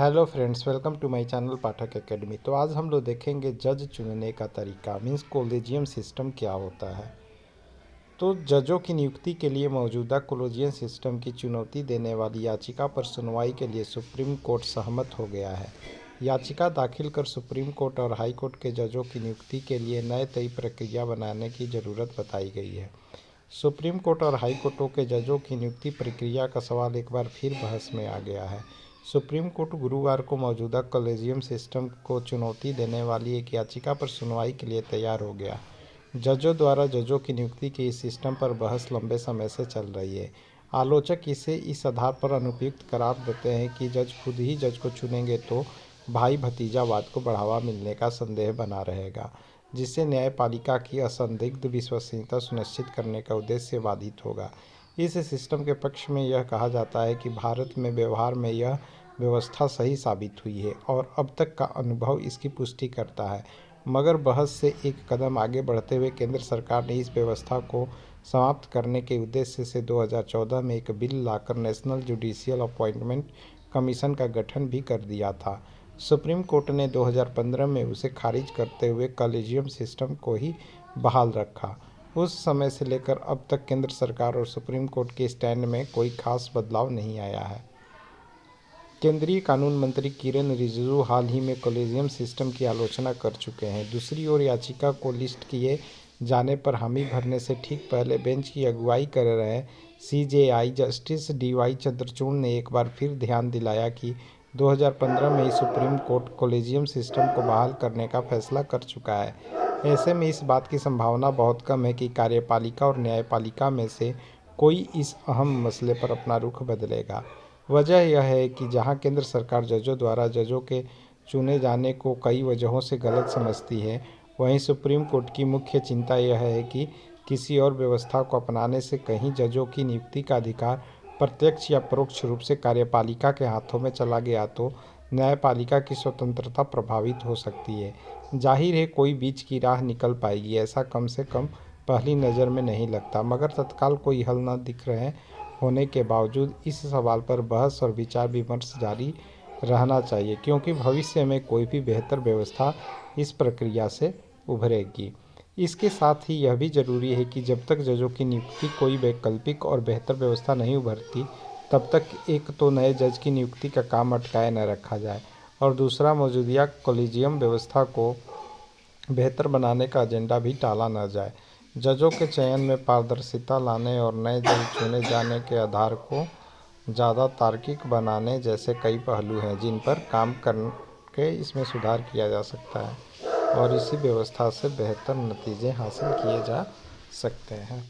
Hello friends, welcome to my channel Pathak academy. तो आज हम लोग देखेंगे जज चुनने का तरीका मीन्स कॉलेजियम सिस्टम क्या होता है। तो जजों की नियुक्ति के लिए मौजूदा कॉलेजियम सिस्टम की चुनौती देने वाली याचिका पर सुनवाई के लिए सुप्रीम कोर्ट सहमत हो गया है। याचिका दाखिल कर सुप्रीम कोर्ट और हाई कोर्ट के जजों की नियुक्ति के लिए नई प्रक्रिया बनाने की ज़रूरत बताई गई है। सुप्रीम कोर्ट और हाई कोर्टों के जजों की नियुक्ति प्रक्रिया का सवाल एक बार फिर बहस में आ गया है। सुप्रीम कोर्ट गुरुवार को मौजूदा कॉलेजियम सिस्टम को चुनौती देने वाली एक याचिका पर सुनवाई के लिए तैयार हो गया। जजों द्वारा जजों की नियुक्ति के इस सिस्टम पर बहस लंबे समय से चल रही है। आलोचक इसे इस आधार पर अनुपयुक्त करार देते हैं कि जज खुद ही जज को चुनेंगे तो भाई भतीजावाद को बढ़ावा मिलने का संदेह बना रहेगा, जिससे न्यायपालिका की असंदिग्ध विश्वसनीयता सुनिश्चित करने का उद्देश्य बाधित होगा। इस सिस्टम के पक्ष में यह कहा जाता है कि भारत में व्यवहार में यह व्यवस्था सही साबित हुई है और अब तक का अनुभव इसकी पुष्टि करता है। मगर बहस से एक कदम आगे बढ़ते हुए केंद्र सरकार ने इस व्यवस्था को समाप्त करने के उद्देश्य से 2014 में एक बिल लाकर नेशनल जुडिशियल अपॉइंटमेंट कमीशन का गठन भी कर दिया था। सुप्रीम कोर्ट ने 2015 में उसे खारिज करते हुए कॉलेजियम सिस्टम को ही बहाल रखा। उस समय से लेकर अब तक केंद्र सरकार और सुप्रीम कोर्ट के स्टैंड में कोई खास बदलाव नहीं आया है। केंद्रीय कानून मंत्री किरेन रिजिजू हाल ही में कॉलेजियम सिस्टम की आलोचना कर चुके हैं। दूसरी ओर याचिका को लिस्ट किए जाने पर हामी भरने से ठीक पहले बेंच की अगुवाई कर रहे सीजेआई जस्टिस डीवाई चंद्रचूड़ ने एक बार फिर ध्यान दिलाया कि 2015 में ही सुप्रीम कोर्ट कॉलेजियम सिस्टम को बहाल करने का फैसला कर चुका है। ऐसे में इस बात की संभावना बहुत कम है कि कार्यपालिका और न्यायपालिका में से कोई इस अहम मसले पर अपना रुख बदलेगा। वजह यह है कि जहां केंद्र सरकार जजों द्वारा जजों के चुने जाने को कई वजहों से गलत समझती है, वहीं सुप्रीम कोर्ट की मुख्य चिंता यह है कि किसी और व्यवस्था को अपनाने से कहीं जजों की नियुक्ति का अधिकार प्रत्यक्ष या परोक्ष रूप से कार्यपालिका के हाथों में चला गया तो न्यायपालिका की स्वतंत्रता प्रभावित हो सकती है। जाहिर है कोई बीच की राह निकल पाएगी, ऐसा कम से कम पहली नज़र में नहीं लगता, मगर तत्काल कोई हल न दिख रहे होने के बावजूद इस सवाल पर बहस और विचार विमर्श जारी रहना चाहिए, क्योंकि भविष्य में कोई भी बेहतर व्यवस्था इस प्रक्रिया से उभरेगी। इसके साथ ही यह भी ज़रूरी है कि जब तक जजों की नियुक्ति कोई वैकल्पिक और बेहतर व्यवस्था नहीं उभरती, तब तक एक तो नए जज की नियुक्ति का काम अटकाए न रखा जाए और दूसरा मौजूदा कॉलेजियम व्यवस्था को बेहतर बनाने का एजेंडा भी टाला न जाए। जजों के चयन में पारदर्शिता लाने और नए जज चुने जाने के आधार को ज़्यादा तार्किक बनाने जैसे कई पहलू हैं जिन पर काम करके इसमें सुधार किया जा सकता है और इसी व्यवस्था से बेहतर नतीजे हासिल किए जा सकते हैं।